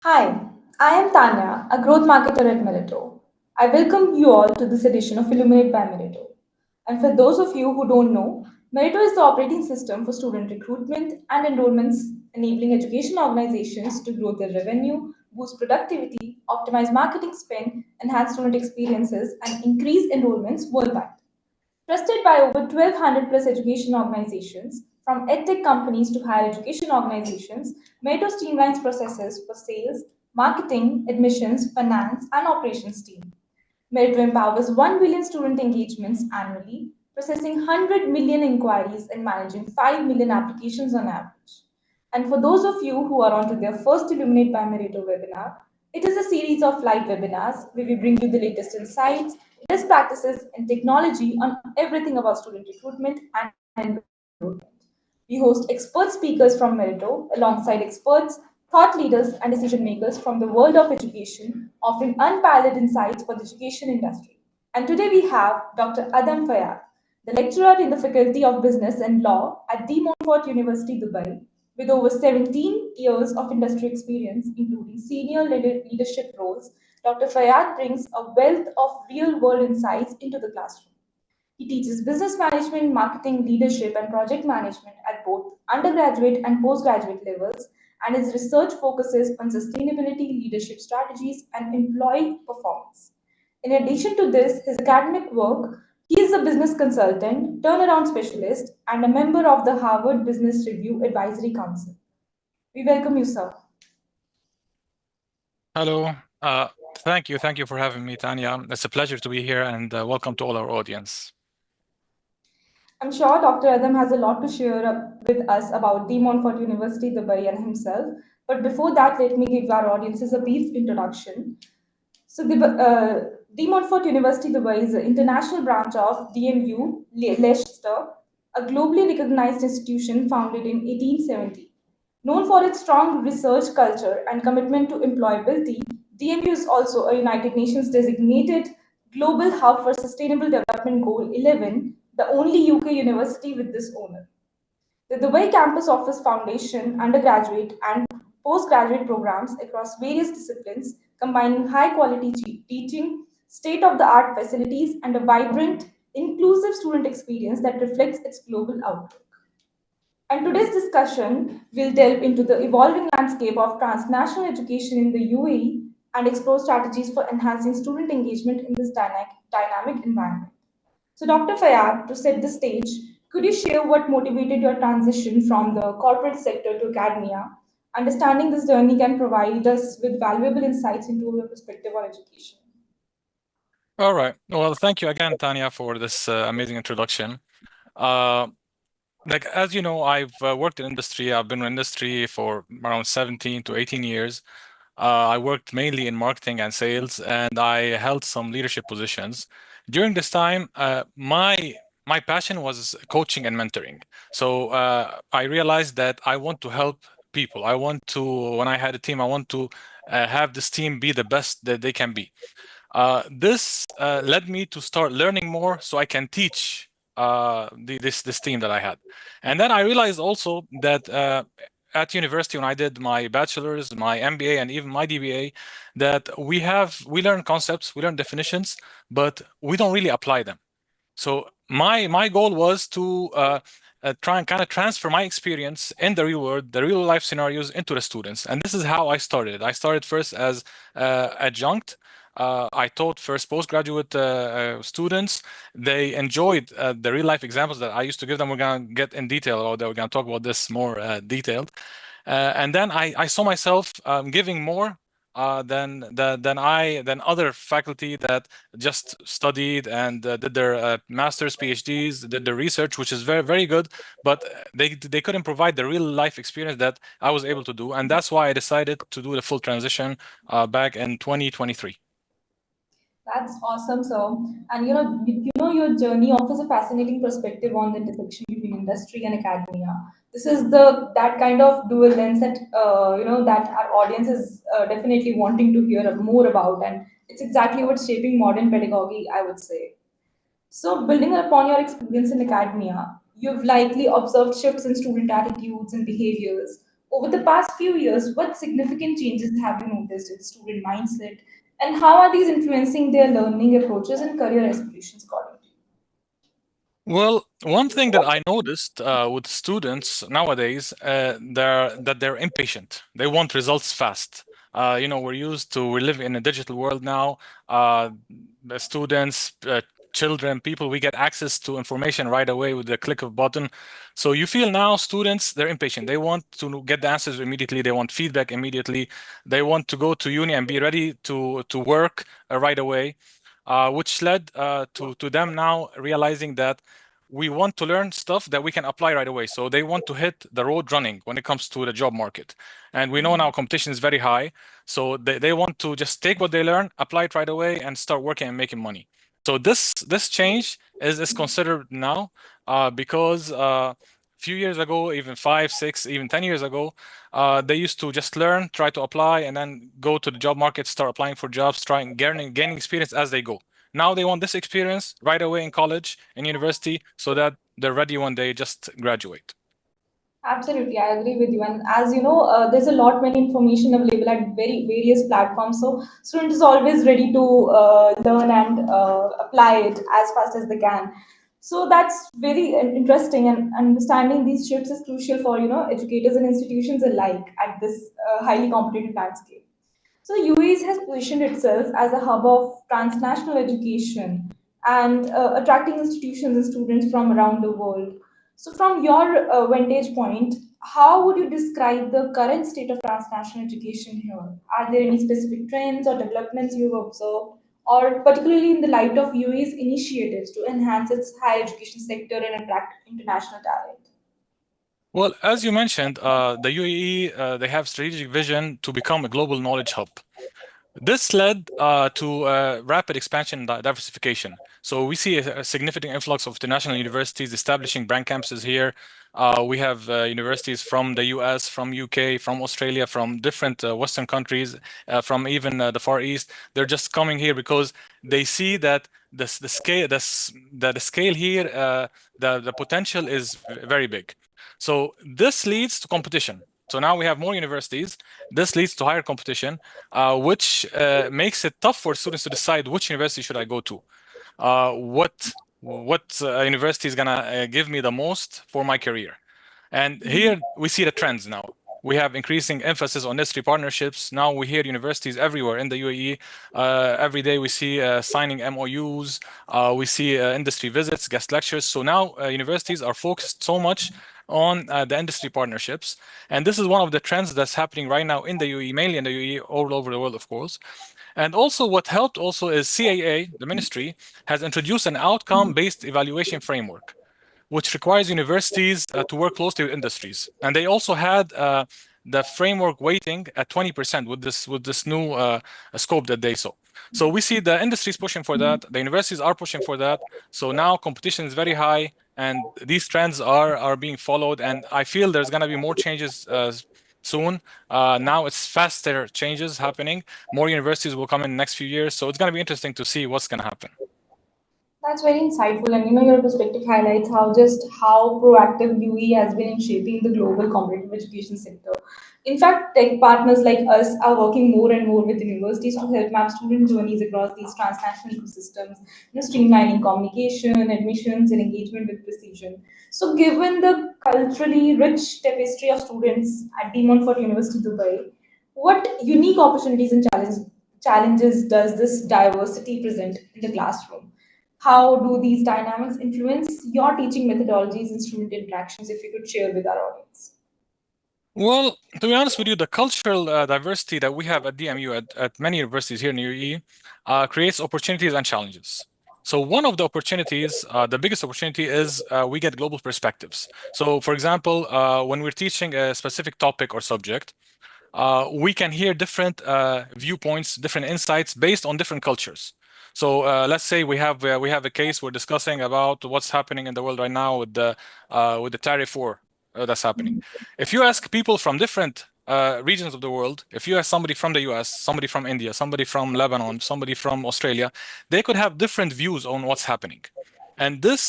Hi, I am Tanya, a growth marketer at Meritto. I welcome you all to this edition of Illuminate by Meritto. And for those of you who don't know, Meritto is the operating system for student recruitment and enrollments, enabling education organizations to grow their revenue, boost productivity, optimize marketing spend, enhance student experiences, and increase enrollments worldwide. Trusted by over 1,200 plus education organizations, from edtech companies to higher education organizations, Meritto streamlines processes for sales, marketing, admissions, finance, and operations team. Meritto empowers 1 billion student engagements annually, processing 100 million inquiries and managing 5 million applications on average. And for those of you who are on to their first Illuminate by Meritto webinar, it is a series of live webinars where we bring you the latest insights, best practices, and technology on everything about student recruitment and enrollment. We host expert speakers from Meritto alongside experts, thought leaders, and decision makers from the world of education, offering unparalleled insights for the education industry. And today we have Dr. Adam Fayyad, the lecturer in the Faculty of Business and Law at De Montfort University, Dubai, with over 17 years of industry experience, including senior leadership roles. Dr. Fayyad brings a wealth of real world insights into the classroom. He teaches business management, marketing, leadership, and project management at both undergraduate and postgraduate levels, and his research focuses on sustainability, leadership strategies, and employee performance. In addition to this, his academic work, he is a business consultant, turnaround specialist, and a member of the Harvard Business Review Advisory Council. We welcome you, sir. Hello. Thank you for having me, Tanya. It's a pleasure to be here, and welcome to all our audience. I'm sure Dr. Adam has a lot to share with us about De Montfort University, Dubai, and himself. But before that, let me give our audiences a brief introduction. So, De Montfort University, Dubai is an international branch of DMU Leicester, a globally recognized institution founded in 1870. Known for its strong research culture and commitment to employability, DMU is also a United Nations designated global hub for Sustainable Development Goal 11, the only UK university with this honor. The Dubai campus offers foundation, undergraduate, and postgraduate programs across various disciplines, combining high quality teaching, state of the art facilities, and a vibrant, inclusive student experience that reflects its global outlook. And today's discussion will delve into the evolving landscape of transnational education in the UAE and explore strategies for enhancing student engagement in this dynamic environment. So, Dr. Fayyad, to set the stage, could you share what motivated your transition from the corporate sector to academia? Understanding this journey can provide us with valuable insights into your perspective on education. All right. Well, thank you again, Tanya, for this amazing introduction. Uh, as you know, I've worked in industry. I've been in industry for around 17 to 18 years. I worked mainly in marketing and sales, and I held some leadership positions. During this time, my passion was coaching and mentoring. So I realized that I want to help people. I want to, when I had a team, I want to have this team be the best that they can be. This led me to start learning more so I can teach this team that I had. And then I realized also that at university, when I did my bachelor's, my MBA, and even my DBA, that we learn concepts, we learn definitions, but we don't really apply them. So my goal was to try and kind of transfer my experience in the real world, the real life scenarios into the students. And this is how I started. I started first as adjunct. I taught first postgraduate students. They enjoyed the real life examples that I used to give them. We're going to get in detail about that. We're going to talk about this more detailed. And then I saw myself giving more than other faculty that just studied and did their masters, PhDs, did their research, which is very good, but they couldn't provide the real life experience that I was able to do, and that's why I decided to do the full transition back in 2023. That's awesome, sir. And your journey offers a fascinating perspective on the intersection between industry and academia. This is the that kind of dual lens that that our audience is definitely wanting to hear more about, and it's exactly what's shaping modern pedagogy, I would say. So, building upon your experience in academia, you've likely observed shifts in student attitudes and behaviors. Over the past few years, what significant changes have you noticed in student mindset, and how are these influencing their learning approaches and career aspirations accordingly? Well, one thing that I noticed with students nowadays, they're impatient. They want results fast. We live in a digital world now. The students, children, people, we get access to information right away with the click of a button. So you feel now students, they're impatient. They want to get the answers immediately. They want feedback immediately. They want to go to uni and be ready to work right away. Which led to them now realizing that we want to learn stuff that we can apply right away. So they want to hit the road running when it comes to the job market. And we know now competition is very high. So they want to just take what they learn, apply it right away, and start working and making money. So this change is considered now because few years ago, even 5, 6, even 10 years ago, they used to just learn, try to apply, and then go to the job market, start applying for jobs, trying gaining experience as they go. Now they want this experience right away in college and university so that they're ready when they just graduate. Absolutely, I agree with you. And as you know, there's a lot many information available at very various platforms. So student is always ready to learn and apply it as fast as they can. So that's very interesting. And understanding these shifts is crucial for educators and institutions alike at this highly competitive landscape. So UAE has positioned itself as a hub of transnational education and attracting institutions and students from around the world. So, from your vantage point, how would you describe the current state of transnational education here? Are there any specific trends or developments you've observed, or particularly in the light of UAE's initiatives to enhance its higher education sector and attract international talent? Well, as you mentioned, the UAE, they have strategic vision to become a global knowledge hub. This led to rapid expansion and diversification. So we see a significant influx of international universities establishing brand campuses here. We have universities from the US, from UK, from Australia, from different Western countries, from even the Far East. They're just coming here because they see that the scale here, the potential is very big. So this leads to competition. So now we have more universities. This leads to higher competition, which makes it tough for students to decide which university should I go to. What university is gonna give me the most for my career? And here we see the trends now. We have increasing emphasis on industry partnerships. Now we hear universities everywhere in the UAE. Every day we see signing MOUs. We see industry visits, guest lectures. So now universities are focused so much on the industry partnerships. And this is one of the trends that's happening right now in the UAE, mainly in the UAE, all over the world, of course. And also what helped also is CAA, the ministry, has introduced an outcome-based evaluation framework, which requires universities to work closely with industries. And they also had the framework weighting at 20% with this new scope that they saw. So we see the industries pushing for that, the universities are pushing for that. So now competition is very high, and these trends are being followed. And I feel there's going to be more changes soon. Now it's faster changes happening. More universities will come in the next few years. So it's going to be interesting to see what's going to happen. That's very insightful, and your perspective highlights how proactive UE has been in shaping the global competitive education sector. In fact, tech partners like us are working more and more with universities to help map student journeys across these transnational ecosystems, streamlining communication, admissions, and engagement with precision. So, given the culturally rich tapestry of students at De Montfort University, Dubai, what unique opportunities and challenges does this diversity present in the classroom? How do these dynamics influence your teaching methodologies and student interactions, if you could share with our audience? Well, to be honest with you, the cultural diversity that we have at DMU, at many universities here in UAE, creates opportunities and challenges. So one of the opportunities, the biggest opportunity is we get global perspectives. So for example, when we're teaching a specific topic or subject, we can hear different viewpoints, different insights based on different cultures. So let's say we have a case we're discussing about what's happening in the world right now with the tariff war that's happening. If you ask people from different regions of the world, if you ask somebody from the US, somebody from India, somebody from Lebanon, somebody from Australia, they could have different views on what's happening. And this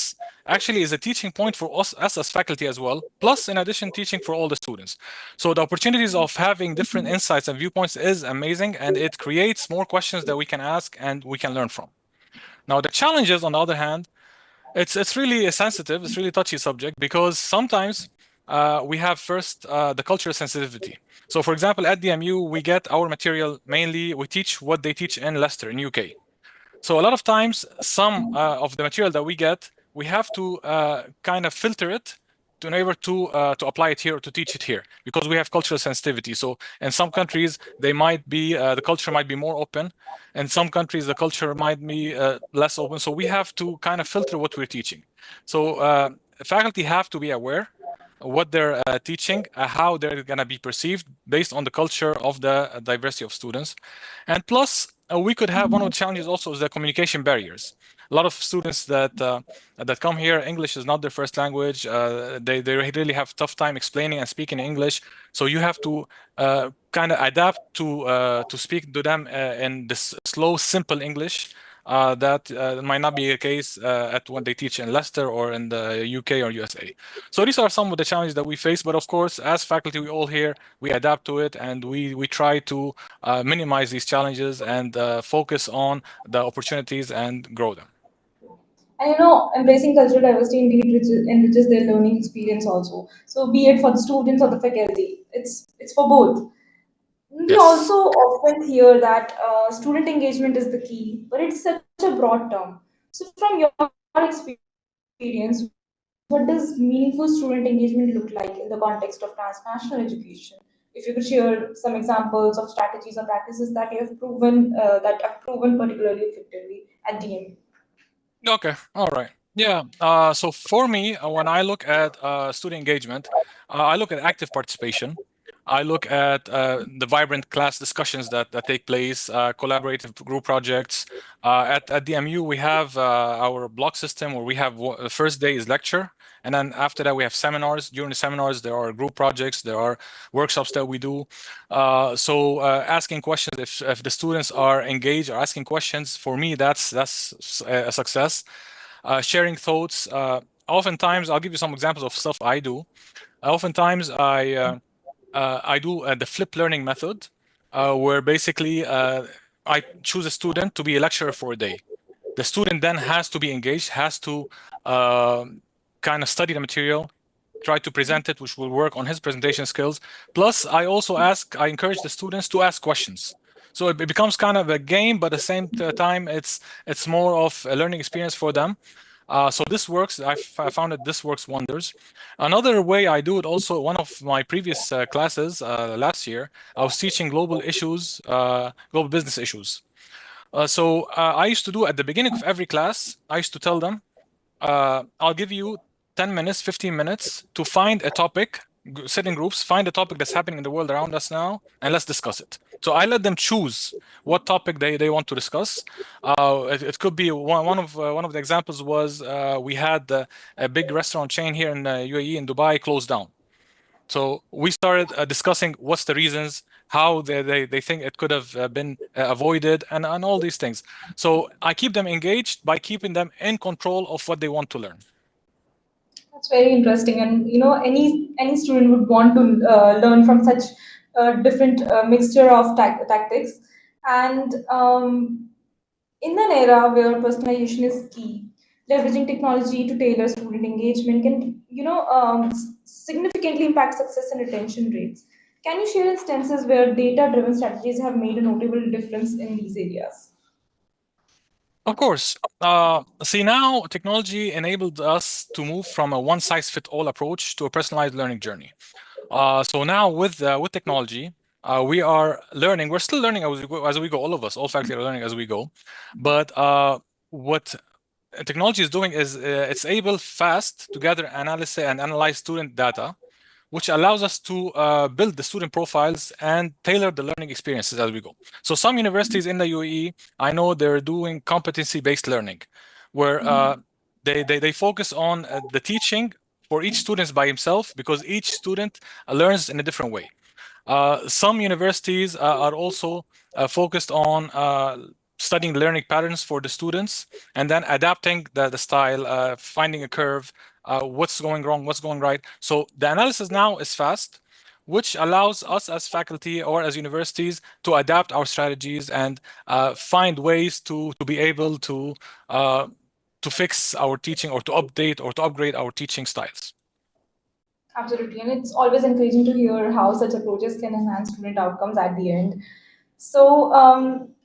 actually is a teaching point for us as faculty as well, plus in addition teaching for all the students. So the opportunities of having different insights and viewpoints is amazing, and it creates more questions that we can ask and we can learn from. Now the challenges, on the other hand, it's really a sensitive, it's really touchy subject, because sometimes we have first the cultural sensitivity. So for example, at DMU, we get our material mainly, we teach what they teach in Leicester in UK. So a lot of times, some of the material that we get, we have to kind of filter it to enable to apply it here or to teach it here, because we have cultural sensitivity. So in some countries, they might be the culture might be more open. In some countries, the culture might be less open. So we have to kind of filter what we're teaching. So faculty have to be aware what they're teaching, how they're going to be perceived based on the culture of the diversity of students. And plus, we could have one of the challenges also is the communication barriers. A lot of students that come here, English is not their first language. They really have tough time explaining and speaking English. So you have to kind of adapt to speak to them in this slow, simple English. That might not be the case at when they teach in Leicester or in the UK or USA. So these are some of the challenges that we face. But of course, as faculty, we all here, we adapt to it, and we try to minimize these challenges and focus on the opportunities and grow them. And embracing cultural diversity indeed enriches their learning experience also. So be it for the students or the faculty, it's for both. We also Yes. often hear that student engagement is the key, but it's such a broad term. So, from your experience, what does meaningful student engagement look like in the context of transnational education? If you could share some examples of strategies or practices that have proven particularly effectively at DMU. Okay. All right. Yeah. So for me, when I look at student engagement, I look at active participation. I look at the vibrant class discussions that take place, collaborative group projects. At DMU, we have our block system where we have the first day is lecture, and then after that we have seminars. During the seminars, there are group projects, there are workshops that we do. So asking questions, if the students are engaged or asking questions, for me that's a success. Sharing thoughts. Oftentimes, I'll give you some examples of stuff I do. Oftentimes, I do the flip learning method, where basically I choose a student to be a lecturer for a day. The student then has to be engaged, has to kind of study the material, try to present it, which will work on his presentation skills. Plus, I encourage the students to ask questions. So it becomes kind of a game, but at the same time, it's more of a learning experience for them. So this works. I found that this works wonders. Another way I do it also, one of my previous classes last year, I was teaching global issues, global business issues. So I used to do at the beginning of every class, I used to tell them, I'll give you 10 minutes, 15 minutes to find a topic, sit in groups, find a topic that's happening in the world around us now, and let's discuss it. So I let them choose what topic they want to discuss. It could be one of the examples was we had a big restaurant chain here in UAE in Dubai closed down. So we started discussing what's the reasons, how they think it could have been avoided, and all these things. So I keep them engaged by keeping them in control of what they want to learn. That's very interesting, and any student would want to learn from such different mixture of tactics. And in an era where personalization is key, leveraging technology to tailor student engagement can significantly impact success and retention rates. Can you share instances where data-driven strategies have made a notable difference in these areas? Of course. See, now technology enabled us to move from a one-size-fits-all approach to a personalized learning journey. So now with technology, we are learning. We're still learning as we go. As we go, all of us, all faculty are learning as we go. But what technology is doing is it's able fast to gather, analysis, and analyze student data, which allows us to build the student profiles and tailor the learning experiences as we go. So some universities in the UAE, I know they're doing competency-based learning, where they focus on the teaching for each student by himself, because each student learns in a different way. Some universities are also focused on studying learning patterns for the students, and then adapting the style, finding a curve, what's going wrong, what's going right. So the analysis now is fast, which allows us as faculty or as universities to adapt our strategies and find ways to be able to fix our teaching or to update or to upgrade our teaching styles. Absolutely, and it's always encouraging to hear how such approaches can enhance student outcomes at the end. So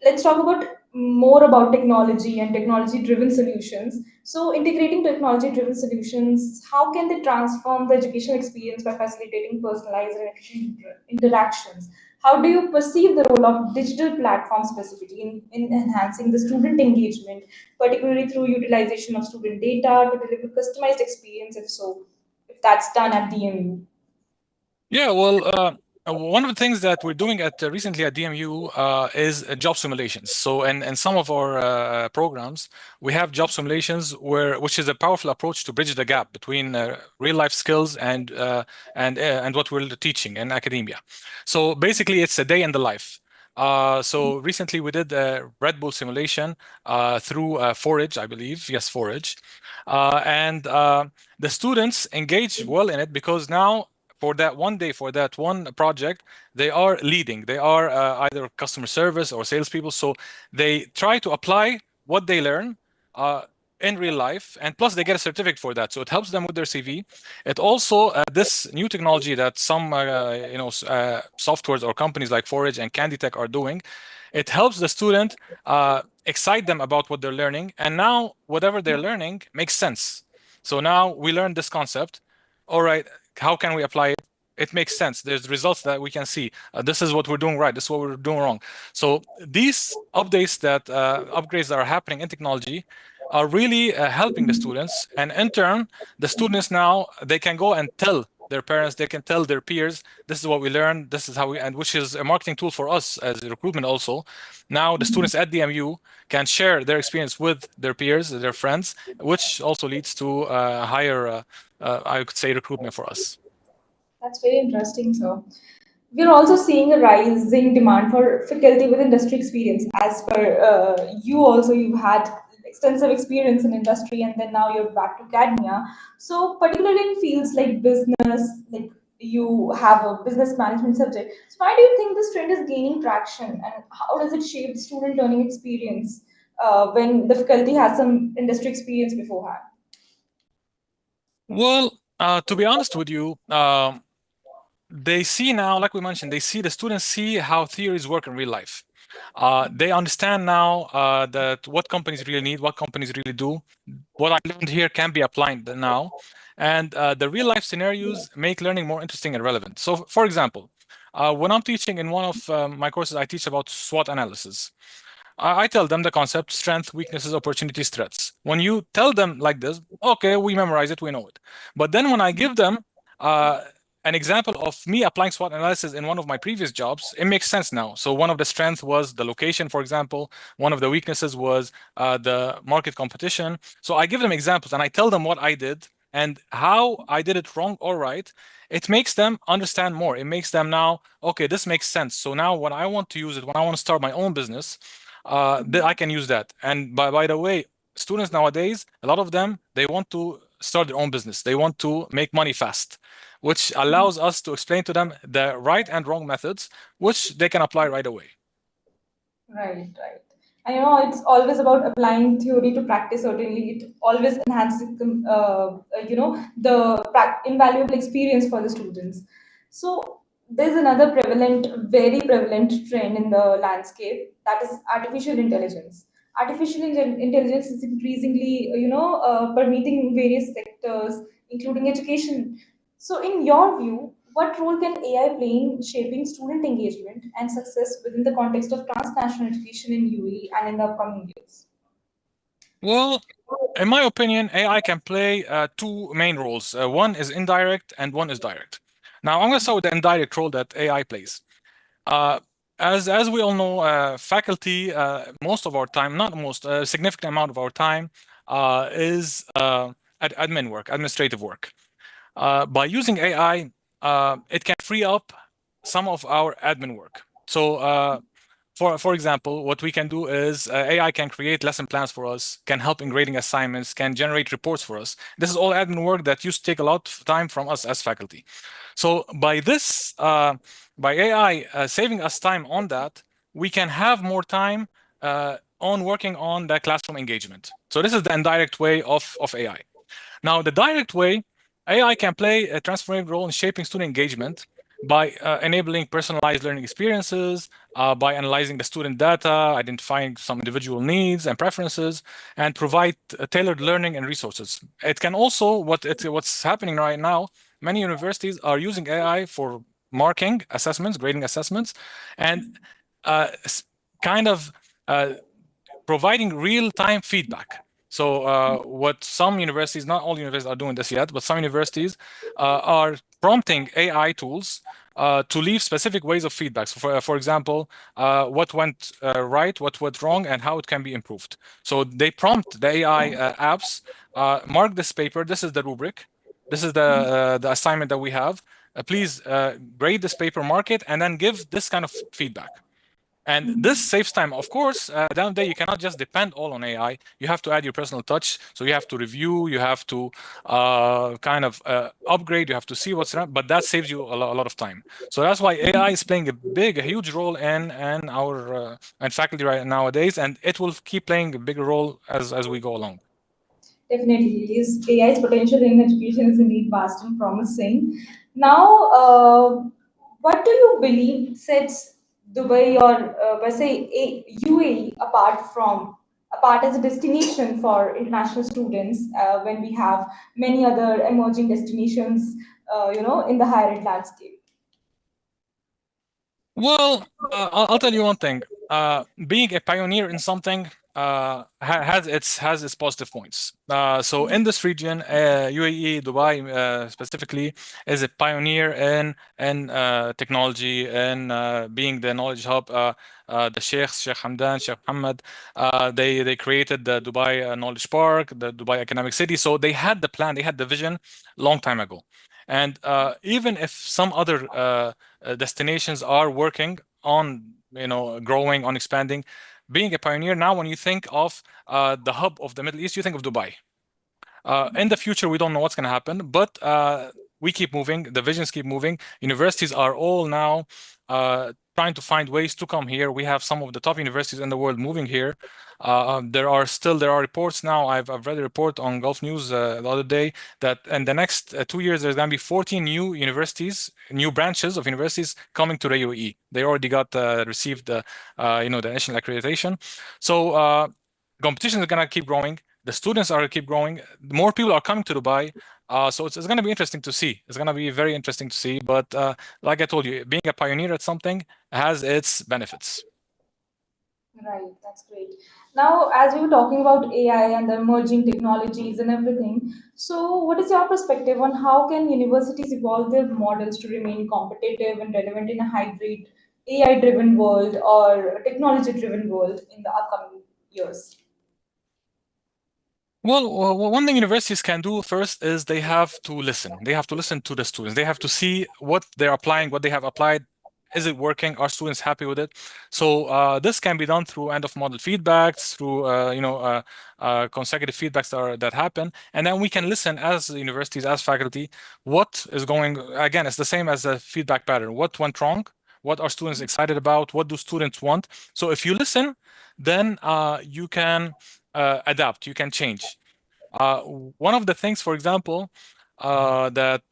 let's talk about more about technology and technology-driven solutions. So integrating technology-driven solutions, how can they transform the educational experience by facilitating personalized and efficient interactions? How do you perceive the role of digital platforms specifically in enhancing the student engagement, particularly through utilization of student data to deliver customized experience, if so, if that's done at DMU? Yeah, well, one of the things that we're doing at recently at DMU is job simulations. So, in some of our programs, we have job simulations which is a powerful approach to bridge the gap between real life skills and what we're teaching in academia. So, basically, it's a day in the life. So recently we did a Red Bull simulation through Forage, I believe. Yes, Forage. And the students engage well in it because now for that one day, for that one project, they are leading. They are either customer service or salespeople. So they try to apply what they learn in real life, and plus they get a certificate for that. So it helps them with their CV. It also this new technology that some softwares or companies like Forage and Candy Tech are doing, it helps the student excite them about what they're learning, and now whatever they're learning makes sense. So now we learned this concept. All right, how can we apply it? It makes sense. There's results that we can see. This is what we're doing right. This is what we're doing wrong. So these updates upgrades that are happening in technology are really helping the students. And in turn, the students now, they can go and tell their parents, they can tell their peers, this is what we learned, this is how and which is a marketing tool for us as recruitment also. Now the students at DMU can share their experience with their peers, their friends, which also leads to higher, I could say, recruitment for us. That's very interesting, sir. We're also seeing a rising demand for faculty with industry experience. As per you, also you've had extensive experience in industry, and then now you're back to academia. So, particularly in fields like business, like you have a business management subject. So, why do you think this trend is gaining traction, and how does it shape the student learning experience when the faculty has some industry experience beforehand? Well, to be honest with you, they see now, like we mentioned, the students see how theories work in real life. They understand now that what companies really need, what companies really do. What I learned here can be applied now. And the real life scenarios make learning more interesting and relevant. So, for example, when I'm teaching in one of my courses, I teach about SWOT analysis. I tell them the concept, strength, weaknesses, opportunities, threats. When you tell them like this, okay, we memorize it, we know it. But then when I give them uh, an example of me applying SWOT analysis in one of my previous jobs, it makes sense now. So one of the strengths was the location, for example. One of the weaknesses was the market competition. So I give them examples and I tell them what I did and how I did it wrong or right. It makes them understand more. It makes them now, okay, this makes sense. So now when I want to use it, when I want to start my own business, I can use that. And by the way, students nowadays, a lot of them, they want to start their own business. They want to make money fast, which allows us to explain to them the right and wrong methods, which they can apply right away. Right, right. And it's always about applying theory to practice. Certainly, it always enhances, the invaluable experience for the students. So there's another very prevalent trend in the landscape, that is artificial intelligence. Intelligence is increasingly, permeating various sectors, including education. So, in your view, what role can AI play in shaping student engagement and success within the context of transnational education in UAE and in the upcoming years? Well, in my opinion, AI can play two main roles. One is indirect and one is direct. Now, I'm going to start with the indirect role that AI plays. Uh, as we all know, faculty, most of our time, not most, a significant amount of our time is admin work, administrative work. By using AI, it can free up some of our admin work. So for example, what we can do is AI can create lesson plans for us, can help in grading assignments, can generate reports for us. This is all admin work that used to take a lot of time from us as faculty. So by this, by AI saving us time on that, we can have more time on working on the classroom engagement. So this is the indirect way of AI. Now, the direct way, AI can play a transformative role in shaping student engagement by enabling personalized learning experiences, by analyzing the student data, identifying some individual needs and preferences, and provide tailored learning and resources. It can also, what's happening right now, many universities are using AI for marking assessments, grading assessments, and kind of providing real-time feedback. So what some universities, not all universities are doing this yet, but some universities are prompting AI tools to leave specific ways of feedback. So for example, what went right, what went wrong, and how it can be improved. So they prompt the AI apps, mark this paper, this is the rubric, this is the assignment that we have. Please grade this paper, mark it, and then give this kind of feedback. And this saves time. Of course, at the end of the day, you cannot just depend all on AI. You have to add your personal touch. So you have to review, you have to kind of upgrade, you have to see what's around, but that saves you a lot of time. So that's why AI is playing a huge role in our and faculty right nowadays, and it will keep playing a bigger role as we go along. Definitely, AI's potential in education is indeed vast and promising. Now, what do you believe sets Dubai or, let's say, UAE apart as a destination for international students when we have many other emerging destinations, in the higher ed landscape? Well, I'll tell you one thing. Being a pioneer in something has its positive points. So in this region, UAE, Dubai specifically, is a pioneer in technology and being the knowledge hub. The Sheikhs, Sheikh Hamdan, Sheikh Mohammed, they created the Dubai Knowledge Park, the Dubai Economic City. So they had the plan, they had the vision long time ago. And even if some other destinations are working on, growing, on expanding, being a pioneer now, when you think of the hub of the Middle East, you think of Dubai. In the future, we don't know what's going to happen, but we keep moving. The visions keep moving. Universities are all now trying to find ways to come here. We have some of the top universities in the world moving here. There are reports now. I've read a report on Gulf News the other day that in the next 2 years there's going to be 14 new universities, new branches of universities coming to the UAE. They already got received the initial accreditation. So competition is going to keep growing. The students are keep growing. More people are coming to Dubai. So it's going to be interesting to see. It's going to be very interesting to see. But like I told you, being a pioneer at something has its benefits. Right, that's great. Now, as we were talking about AI and the emerging technologies and everything, so what is your perspective on how can universities evolve their models to remain competitive and relevant in a hybrid AI-driven world or technology-driven world in the upcoming years? Well, one thing universities can do first is they have to listen. They have to listen to the students. They have to see what they're applying, what they have applied. Is it working? Are students happy with it? So this can be done through end of model feedbacks, through consecutive feedbacks that happen, and then we can listen as universities, as faculty, what is going. Again, it's the same as a feedback pattern. What went wrong? What are students excited about? What do students want? So if you listen, then you can adapt. You can change. One of the things, for example, that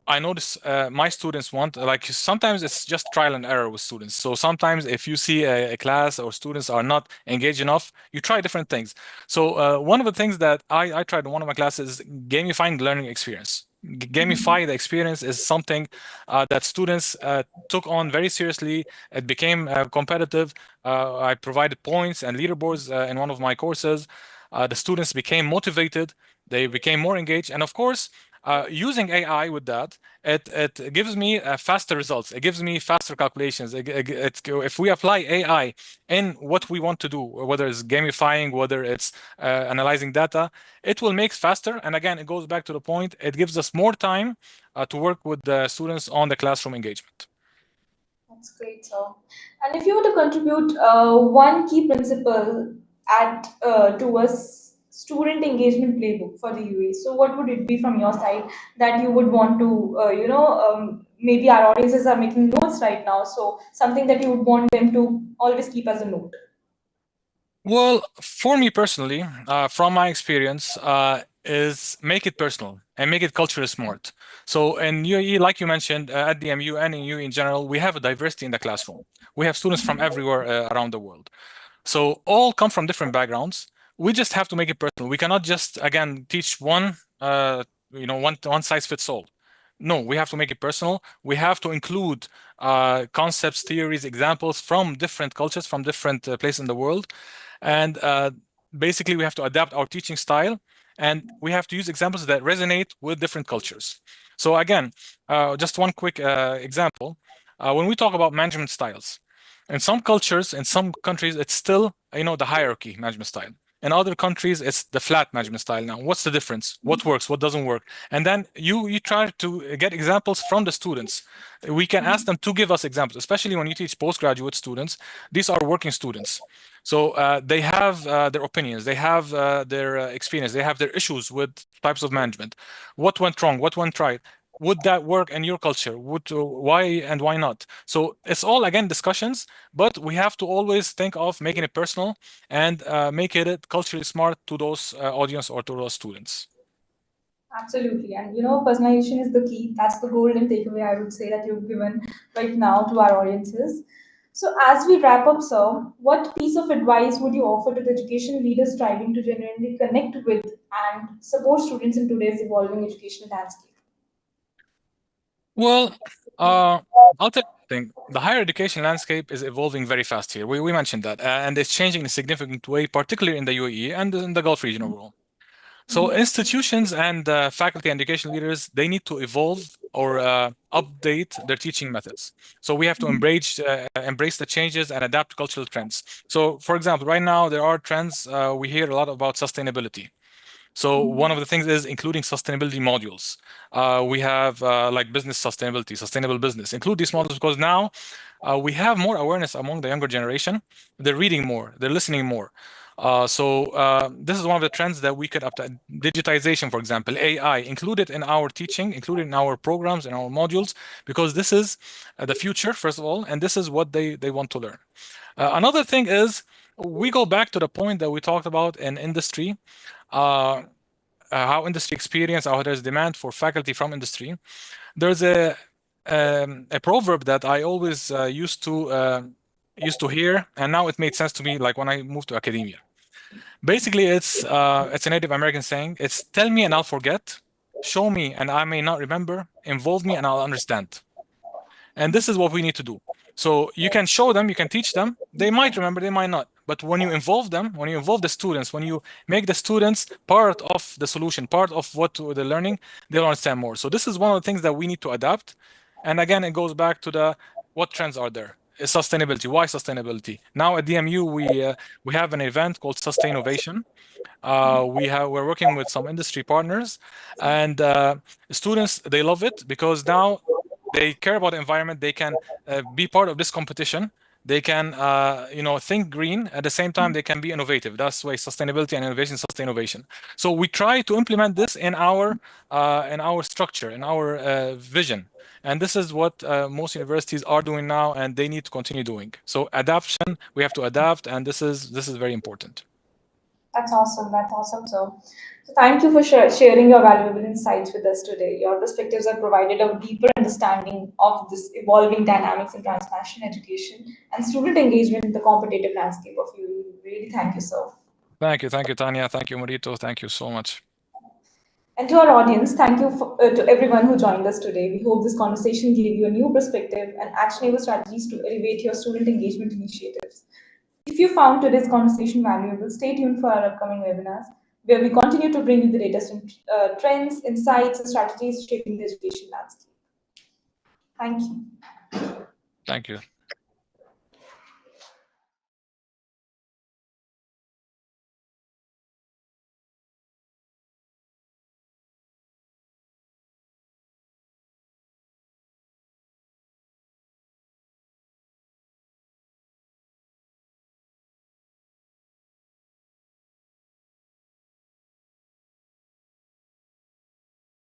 I notice my students want, like sometimes it's just trial and error with students. So sometimes if you see a class or students are not engaged enough, you try different things. So one of the things that I tried in one of my classes is gamifying the learning experience. Gamify the experience is something that students took on very seriously. It became competitive. I provided points and leaderboards in one of my courses. The students became motivated. They became more engaged. And of course, using AI with that, it gives me faster results. It gives me faster calculations. If we apply AI in what we want to do, whether it's gamifying, whether it's analyzing data, it will make faster. And again, it goes back to the point, it gives us more time to work with the students on the classroom engagement. That's great, sir. And if you were to contribute one key principle to a student engagement playbook for the UAE, so what would it be from your side that you would want to, maybe our audiences are making notes right now, so something that you would want them to always keep as a note. Well, for me personally, from my experience, is make it personal and make it culturally smart. So in UAE, like you mentioned, at the MU and in UAE in general, we have a diversity in the classroom. We have students from everywhere around the world. So all come from different backgrounds. We just have to make it personal. We cannot just again teach one one size fits all. No, we have to make it personal. We have to include concepts, theories, examples from different cultures, from different places in the world, and basically we have to adapt our teaching style, and we have to use examples that resonate with different cultures. So again, just one quick example. When we talk about management styles, in some cultures, in some countries, it's still the hierarchy management style. In other countries, it's the flat management style. Now, what's the difference? What works? What doesn't work? And then you try to get examples from the students. We can ask them to give us examples, especially when you teach postgraduate students. These are working students, so they have their opinions, they have their experience, they have their issues with types of management. What went wrong? What went right? Would that work in your culture? Why and why not? So it's all again discussions, but we have to always think of making it personal and making it culturally smart to those audience or to those students. Absolutely. And personalization is the key. That's the golden takeaway I would say that you've given right now to our audiences. So, as we wrap up, sir, what piece of advice would you offer to the education leaders striving to genuinely connect with and support students in today's evolving educational landscape? Well, I'll tell you something. The higher education landscape is evolving very fast here. We mentioned that, and it's changing in a significant way, particularly in the UAE and in the Gulf region overall. So institutions and faculty and education leaders, they need to evolve or update their teaching methods. So we have to embrace the changes and adapt to cultural trends. So, for example, right now there are trends. We hear a lot about sustainability. So one of the things is including sustainability modules. We have like business sustainability, sustainable business. Include these modules because now we have more awareness among the younger generation. They're reading more, they're listening more. So this is one of the trends that we could digitization, for example, AI, included in our teaching, included in our programs, in our modules, because this is the future, first of all, and this is what they want to learn. Another thing is we go back to the point that we talked about in industry. How industry experience, how there's demand for faculty from industry. There's a proverb that I always used to hear, and now it made sense to me. Like when I moved to academia, basically it's a Native American saying. It's tell me and I'll forget, show me and I may not remember, involve me and I'll understand. And this is what we need to do. So you can show them, you can teach them. They might remember, they might not. But when you involve them, when you involve the students, when you make the students part of the solution, part of what they're learning, they'll understand more. So this is one of the things that we need to adapt. And again, it goes back to what trends are there. Sustainability. Why sustainability? Now at DMU, we have an event called Sustain-Ovation. We're working with some industry partners, and students, they love it because now they care about the environment. They can be part of this competition. They can think green at the same time. They can be innovative. That's why sustainability and innovation, sustain innovation. So we try to implement this in our structure, in our vision. And this is what most universities are doing now, and they need to continue doing. So adaptation, we have to adapt, and this is very important. That's awesome. That's awesome. So thank you for sharing your valuable insights with us today. Your perspectives have provided a deeper understanding of this evolving dynamics in transnational education and student engagement in the competitive landscape of UAE. Really, thank you, sir. Thank you, Tanya. Thank you, Meritto. Thank you so much. And to our audience, thank you to everyone who joined us today. We hope this conversation gave you a new perspective and actionable strategies to elevate your student engagement initiatives. If you found today's conversation valuable, stay tuned for our upcoming webinars, where we continue to bring you the latest trends, insights, and strategies shaping the education landscape. Thank you. Thank you.